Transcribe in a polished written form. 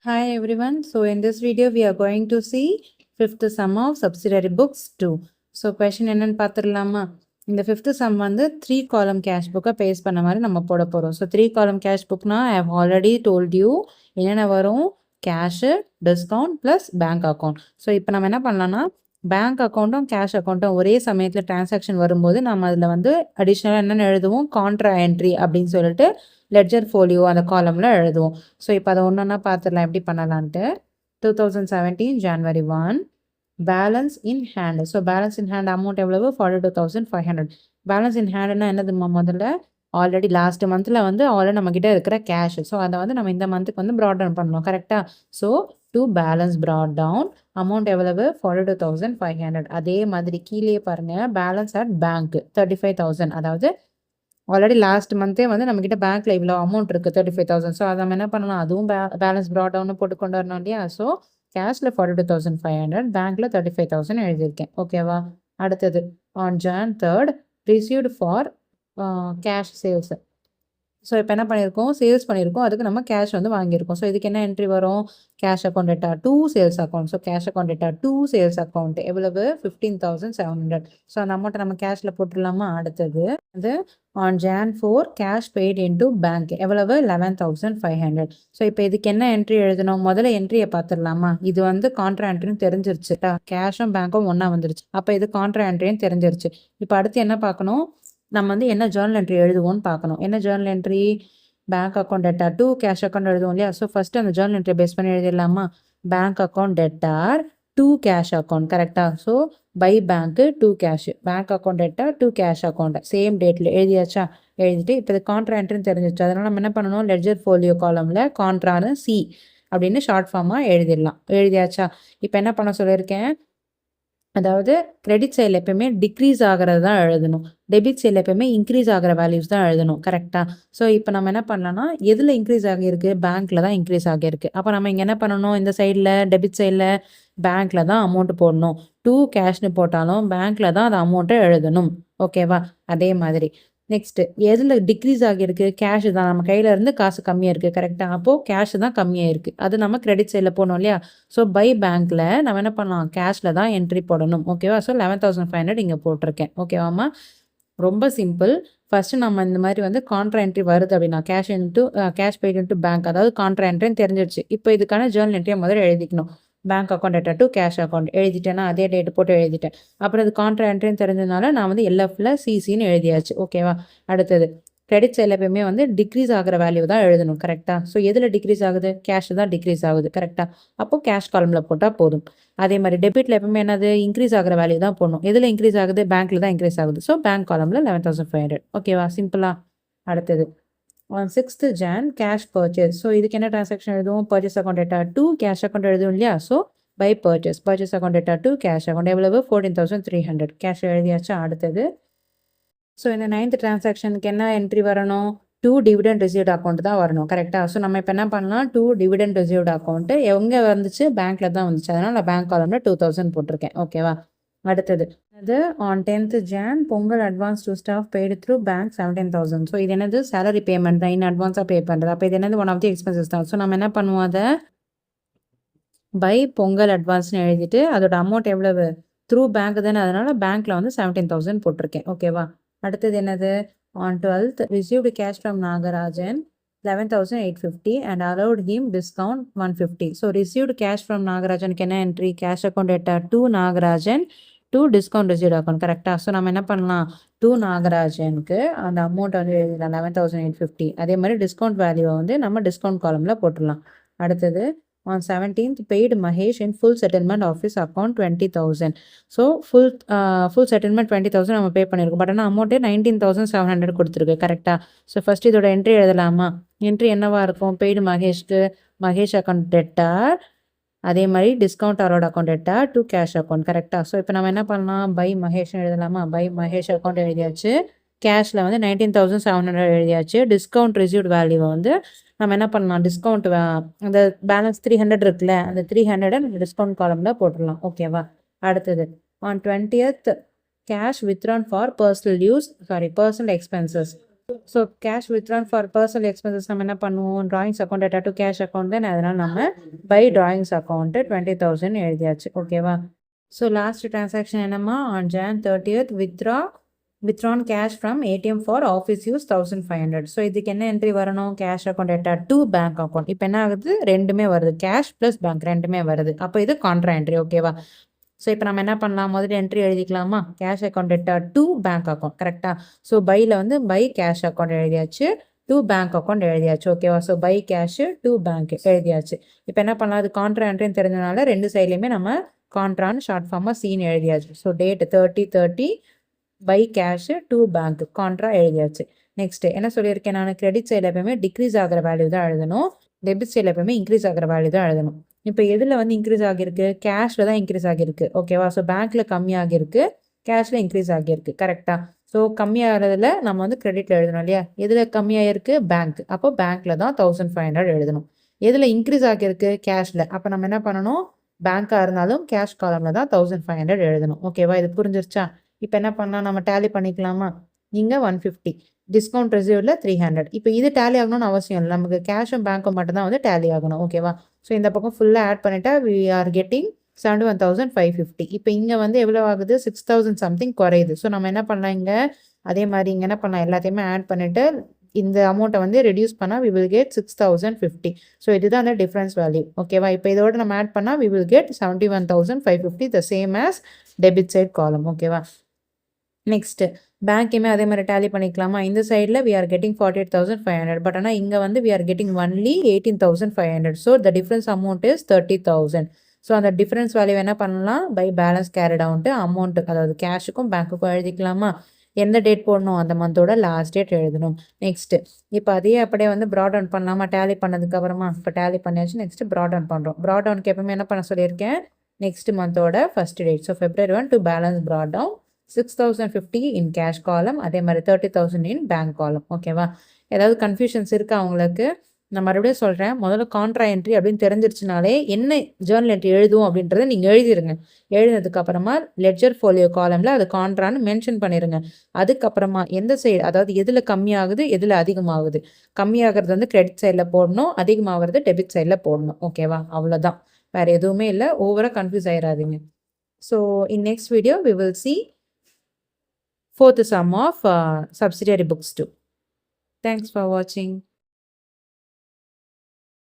Hi everyone. So in this video we are going to see fifth sum of subsidiary books 2. So question என்னன்னு பார்த்துடலாமா? இந்த fifth sum வந்து 3 column cash book base பண்ண மாதிரி நம்ம போட போகிறோம். So 3 column cash bookனா I have already told you என்னென்ன வரும் cash, discount plus bank account. So இப்போ நம்ம என்ன பண்ணலாம்னா பேங்க் அக்கௌண்ட்டும் கேஷ் அக்கௌண்ட்டும் ஒரே சமயத்தில் டிரான்சாக்ஷன் வரும்போது நம்ம அதில் வந்து அடிஷ்னலாக என்னென்ன எழுதுவோம் கான்ட்ரா என்ட்ரி அப்படின்னு சொல்லிட்டு லெட்ஜர் ஃபோலியோ அந்த காலமில் எழுதுவோம். ஸோ இப்போ அதை ஒன்று ஒன்றா பார்த்துடலாம் எப்படி பண்ணலான்ட்டு. 2017 January 1 balance in hand. So balance in hand amount எவ்வளவு 42,500. பேலன்ஸ் இன் ஹேண்டுன்னா என்னதுமா முதல்ல ஆல்ரெடி லாஸ்ட் மந்தில் வந்து ஆல்ரெடி நம்மக்கிட்ட இருக்கிற கேஷ். ஸோ அதை வந்து நம்ம இந்த மந்த்துக்கு வந்து ப்ராட் டவுன் பண்ணணும் கரெக்டாக. So to balance brought down amount எவ்வளவு 42,500. அதே மாதிரி கீழே பாருங்கள் பேலன்ஸ் அட் பேங்க் 35,000. அதாவது ஆல்ரெடி லாஸ்ட் மந்த்தே வந்து நம்மக்கிட்ட பேங்க்கில் இவ்வளோ அமௌண்ட் இருக்குது 35,000. ஸோ அதை நம்ம என்ன பண்ணலாம் அதுவும் பேலன்ஸ் ப்ராட் டவுன் போட்டு கொண்டு வரணும் இல்லையா. ஸோ கேஷில் 42,500 பேங்க்கில் 35,000 எழுதியிருக்கேன் ஓகேவா. அடுத்தது on Jan 3rd received for cash sales. So இப்போ என்ன பண்ணியிருக்கோம் சேல்ஸ் பண்ணியிருக்கோம் அதுக்கு நம்ம கேஷ் வந்து வாங்கியிருக்கோம். ஸோ இதுக்கு என்ன என்ட்ரி வரும் cash account debtor to sales account. So cash account debtor to sales account எவ்வளவு 15,700. ஸோ அந்த அமௌண்ட்டை நம்ம கேஷில் போட்டுடலாமா. அடுத்தது அது on Jan 4 cash paid into bank எவ்வளவு 11,500. ஸோ இப்போ இதுக்கு என்ன என்ட்ரி எழுதணும் முதல்ல என்ட்ரியை பார்த்துடலாமா. இது வந்து கான்ட்ரா என்ட்ரின்னு தெரிஞ்சிருச்சு கேஷும் பேங்க்கும் ஒன்றா வந்துருச்சு. அப்போ இது கான்ட்ரா என்ட்ரின்னு தெரிஞ்சிருச்சு. இப்போ அடுத்து என்ன பார்க்கணும் நம்ம வந்து என்ன ஜேர்னல் என்ட்ரி எழுதுவோம்னு பார்க்கணும். என்ன journal entry bank account debtor to cash account எழுதுவோம் இல்லையா. ஸோ ஃபஸ்ட்டு அந்த ஜேர்னல் என்ட்ரி பேஸ் பண்ணி எழுதிடலாமா. Bank account debtor to cash account கரெக்டாக. So by bank to cash bank account debtor to cash account same டேட்டில் எழுதியாச்சா. எழுதிட்டு இப்போ இது கான்ட்ரா என்ட்ரின்னு தெரிஞ்சிச்சு. அதனால் நம்ம என்ன பண்ணணும் லெட்ஜர் ஃபோலியோ காலமில் கான்ட்ரான்னு சி அப்படின்னு ஷார்ட் ஃபார்மாக எழுதிடலாம். எழுதியாச்சா. இப்போ என்ன பண்ண சொல்லியிருக்கேன் அதாவது கிரெடிட் சைடில் எப்பயுமே டிக்ரீஸ் ஆகிறது தான் எழுதணும். டெபிட் சைடில் எப்பயுமே இன்க்ரீஸ் ஆகிற வேல்யூஸ் தான் எழுதணும் கரெக்டாக. ஸோ இப்போ நம்ம என்ன பண்ணலாம்னா எதில் இன்க்ரீஸ் ஆகியிருக்கு பேங்க்கில் தான் இன்க்ரீஸ் ஆகியிருக்கு. அப்போ நம்ம இங்கே என்ன பண்ணணும் இந்த சைடில் டெபிட் சைடில் பேங்க்கில் தான் அமௌண்ட் போடணும். டூ கேஷ்னு போட்டாலும் பேங்க்கில் தான் அந்த அமௌண்ட்டை எழுதணும் ஓகேவா. அதே மாதிரி நெக்ஸ்ட்டு எதில் டிக்ரீஸ் ஆகியிருக்கு கேஷ் தான் நம்ம கையில் இருந்து காசு கம்மியாக இருக்குது கரெக்டாக. அப்போது கேஷ் தான் கம்மியாக இருக்குது அது நம்ம கிரெடிட் சைடில் போடணும் இல்லையா. ஸோ பை பேங்க்கில் நம்ம என்ன பண்ணலாம் கேஷில் தான் என்ட்ரி போடணும் ஓகேவா. ஸோ 11,500 இங்கே போட்டிருக்கேன் ஓகேவாம்மா. ரொம்ப சிம்பிள். ஃபஸ்ட்டு நம்ம இந்த மாதிரி வந்து கான்ட்ரா என்ட்ரி வருது அப்படின்னா கேஷ் பெய்ட் இன்ட்டு பேங்க் அதாவது கான்ட்ரா என்ட்ரின்னு தெரிஞ்சிடுச்சு. இப்போ இதுக்கான ஜேர்னல் என்ட்ரியை முதல்ல எழுதிக்கணும். Bank account debtor to cash account எழுதிட்டேன்னா அதே டேட்டு போட்டு எழுதிட்டேன். அப்புறம் இது கான்ட்ரா என்ட்ரின்னு தெரிஞ்சதுனால நான் வந்து எல்எஃப்ல சிசின்னு எழுதியாச்சு ஓகேவா. அடுத்தது கிரெடிட் சைடில் எப்பயுமே வந்து டிக்ரீஸ் ஆகிற வேல்யூ தான் எழுதணும் கரெக்டாக. ஸோ எதில் டிக்ரீஸ் ஆகுது கேஷ் தான் டிக்ரீஸ் ஆகுது கரெக்டாக. அப்போது கேஷ் காலமில் போட்டால் போதும். அதே மாதிரி டெபிட்டில் எப்பவுமே என்னது இன்க்ரீஸ் ஆகிற வேல்யூ தான் போடணும். எதில் இன்க்ரீஸ் ஆகுது பேங்க்கில் தான் இன்க்ரீஸ் ஆகுது. ஸோ பேங்க் காலமில் 11,500 ஓகேவா சிம்பிளா. அடுத்தது on 6th Jan cash purchase. So இதுக்கு என்ன டிரான்சாக்ஷன் எழுதுவோம் purchase account debtor to cash account எழுதுவோம் இல்லையா. So by purchase account debtor to cash account எவ்வளவு 14,300 கேஷ் எழுதியாச்சா. அடுத்தது ஸோ இந்த 9th டிரான்சாக்ஷனுக்கு என்ன என்ட்ரி வரணும் டூ டிவிடெண்ட் ரிசீவ்ட் அக்கௌண்ட் தான் வரணும் கரெக்டாக. ஸோ நம்ம இப்போ என்ன பண்ணலாம் டூ டிவிடெண்ட் ரிசீவ்ட் அக்கௌண்ட்டு எங்கே வந்துச்சு பேங்க்கில் தான் வந்துச்சு. அதனால் நான் பேங்க் காலமில் 2,000 போட்டிருக்கேன் ஓகேவா. அடுத்தது அது on 10th Jan Pongal advance to staff paid through bank 17,000. So இது என்னது சேலரி பேமெண்ட் தான் இன் அட்வான்ஸாக பே பண்ணுறது. அப்போ இது என்னது ஒன் ஆஃப் தி எக்ஸ்பென்சஸ் தான். ஸோ நம்ம என்ன பண்ணுவோம் அதை பை பொங்கல் அட்வான்ஸ்னு எழுதிட்டு அதோட அமௌண்ட் எவ்வளவு த்ரூ பேங்க் தானே அதனால் பேங்க்கில் வந்து 17,000 போட்டிருக்கேன் ஓகேவா. அடுத்தது என்னது on 12th received cash from Nagarajan 11,850 and allowed him discount 150. So received cash from நாகராஜனுக்கு என்ன entry cash account debtor to Nagarajan to discount received account கரெக்டாக. ஸோ நம்ம என்ன பண்ணலாம் டூ நாகராஜனுக்கு அந்த அமௌண்ட் வந்து எழுதலாம் 11,850. அதே மாதிரி டிஸ்கவுண்ட் வேல்யூவை வந்து நம்ம டிஸ்கவுண்ட் காலமில் போட்டுடலாம். அடுத்தது on 17th paid Mahesh in full settlement of his account 20,000. So full settlement 20,000 நம்ம பே பண்ணியிருக்கோம். பட் ஆனால் அமௌண்ட்டே 19,700 கொடுத்துருக்கு கரெக்டாக. ஸோ ஃபஸ்ட் இதோட என்ட்ரி எழுதலாமா. என்ட்ரி என்னவா இருக்கும் பெய்டு மகேஷ்க்கு மகேஷ் அக்கௌண்ட் டெட்டார் அதே மாதிரி டிஸ்கவுண்ட் அவரோட account debtor to cash account கரெக்டாக. ஸோ இப்போ நம்ம என்ன பண்ணலாம் பை மகேஷ்னு எழுதலாமா. பை மகேஷ் அக்கௌண்ட் எழுதியாச்சு. கேஷில் வந்து 19,700 எழுதியாச்சு. டிஸ்கவுண்ட் ரிசீவ்ட் வேல்யூவை வந்து நம்ம என்ன பண்ணலாம் டிஸ்கவுண்ட் அந்த பேலன்ஸ் 300 இருக்குல்ல அந்த 300 டிஸ்கவுண்ட் காலமில் போட்டுடலாம் ஓகேவா. அடுத்தது on 20th cash withdrawn for personal expenses. So cash withdrawn for personal expenses நம்ம என்ன பண்ணுவோம், drawings account debtor to cash account தான். அதனால் நம்ம பை ட்ராயிங்ஸ் அக்கௌண்ட்டு 20,000 எழுதியாச்சு. ஓகேவா. ஸோ லாஸ்ட் டிரான்சாக்ஷன் என்னம்மா, on Jan 30th withdrawn cash from ATM for office use 1,500. So இதுக்கு என்ன என்ட்ரி வரணும், cash account debtor to bank account. இப்போ என்ன ஆகுது, ரெண்டுமே வருது, கேஷ் ப்ளஸ் பேங்க் ரெண்டுமே வருது. அப்போ இது கான்ட்ரா என்ட்ரி. ஓகேவா. ஸோ இப்போ நம்ம என்ன பண்ணலாம், முதல்ல என்ட்ரி எழுதிக்கலாமா, cash account debtor to bank account. கரெக்டாக. ஸோ பையில் வந்து பை கேஷ் அக்கௌண்ட் எழுதியாச்சு, டு பேங்க் அக்கௌண்ட் எழுதியாச்சு. ஓகேவா. So by cash to bank எழுதியாச்சு. இப்போ என்ன பண்ணலாம், அது கான்ட்ரா என்ட்ரின்னு தெரிஞ்சனால ரெண்டு சைட்லையுமே நம்ம கான்ட்ரான்னு ஷார்ட் ஃபார்மாக சீன் எழுதியாச்சு. So date 30/30 by cash to bank contra எழுதியாச்சு. நெக்ஸ்ட் என்ன சொல்லியிருக்கேன் நான், கிரெடிட் சைடில் எப்பயுமே டிக்ரீஸ் ஆகிற வேல்யூ தான் எழுதணும், டெபிட் சைடில் எப்பயுமே இன்க்ரீஸ் ஆகிற வேல்யூ தான் எழுதணும். இப்போ எதில் வந்து இன்க்ரீஸ் ஆகியிருக்கு, கேஷில் தான் இன்க்ரீஸ் ஆகியிருக்கு. ஓகேவா. ஸோ பேங்க்கில் கம்மியாகிருக்கு, கேஷில் இன்க்ரீஸ் ஆகியிருக்கு. கரெக்டாக. ஸோ கம்மியாகிறதுல நம்ம வந்து கிரெடிட்டில் எழுதணும் இல்லையா, எதில் கம்மியாகிருக்கு, பேங்க். அப்போ பேங்க்கில் தான் 1,500 எழுதணும். எதில் இன்க்ரீஸ் ஆகியிருக்கு, கேஷில். அப்போ நம்ம என்ன பண்ணணும், பேங்க்காக இருந்தாலும் கேஷ் காலமில் தான் 1,500 எழுதணும். ஓகேவா. இது புரிஞ்சிருச்சா. இப்போ என்ன பண்ணலாம், நம்ம டேலி பண்ணிக்கலாமா, இங்கே 150, டிஸ்கவுண்ட் ரிசீவ்டில் 300. இப்போ இது டேலி ஆகணும்னு அவசியம் இல்லை, நமக்கு கேஷும் பேங்க்கும் மட்டும் தான் வந்து டேலி ஆகணும். ஓகேவா. ஸோ இந்த பக்கம் ஃபுல்லாக ஆட் பண்ணிட்டா we are getting 71,550. இப்போ இங்கே வந்து எவ்வளோ ஆகுது, 6,000 சம்திங் குறையுது. ஸோ நம்ம என்ன பண்ணலாம், இங்கே அதே மாதிரி இங்கே என்ன பண்ணலாம், எல்லாத்தையுமே ஆட் பண்ணிவிட்டு இந்த அமௌண்ட்டை வந்து ரெடியூஸ் பண்ணால் we will get 6,050. ஸோ இதுதான் அந்த டிஃப்ரென்ஸ் வேல்யூ. ஓகேவா. இப்போ இதோட நம்ம ஆட் பண்ணால் we will get 71,550, the same as debit side column. ஓகேவா. நெக்ஸ்ட்டு பேங்க்குமே அதே மாதிரி டேலி பண்ணிக்கலாமா, இந்த சைடில் we are getting 48,500, பட் ஆனால் இங்கே வந்து we are getting only 18,500. So the difference amount is 30,000. So அந்த டிஃப்ரென்ஸ் வேல்யூ என்ன பண்ணலாம், பை பேலன்ஸ் கேரிட் அவுண்ட்டு அமௌண்ட்டு, அதாவது கேஷுக்கும் பேங்க்குக்கும் எழுதிக்கலாமா, எந்த டேட் போடணும், அந்த மந்தோட லாஸ்ட் டேட் எழுதணும். நெக்ஸ்ட்டு இப்போ அதே அப்படியே வந்து ப்ராட் டவுன் பண்ணலாமா, டேலி பண்ணதுக்கப்புறமா. இப்போ டேலி பண்ணியாச்சு. நெக்ஸ்ட்டு ப்ராட் டவுன் பண்ணுறோம். ப்ராட் டவுனுக்கு எப்பவுமே என்ன பண்ண சொல்லியிருக்கேன், நெக்ஸ்ட் மந்தோட first date. So February 1 to balance brought down 6,050 in cash column, அதே மாதிரி 30,000 இன் பேங்க் காலம். ஓகேவா. ஏதாவது கன்ஃபியூஷன்ஸ் இருக்கா உங்களுக்கு, நான் மறுபடியும் சொல்கிறேன். முதல்ல கான்ட்ரா என்ட்ரி அப்படின்னு தெரிஞ்சிருச்சுனாலே என்ன ஜேர்னல் என்ட்ரி எழுதுவோம் அப்படின்றத நீங்கள் எழுதிருங்க. எழுதினதுக்கப்புறமா லெட்ஜர் ஃபோலியோ காலமில் அது கான்ட்ரான்னு மென்ஷன் பண்ணிடுங்க. அதுக்கப்புறமா எந்த சைடு, அதாவது எதில் கம்மியாகுது எதில் அதிகமாகுது, கம்மியாகிறது வந்து கிரெடிட் சைடில் போடணும், அதிகமாகிறது டெபிட் சைடில் போடணும். ஓகேவா. அவ்வளோதான், வேறு எதுவுமே இல்லை. ஓவராக கன்ஃபியூஸ் ஆயிடாதீங்க. So in next video we will see fourth sum of subsidiary books too. Thanks for watching.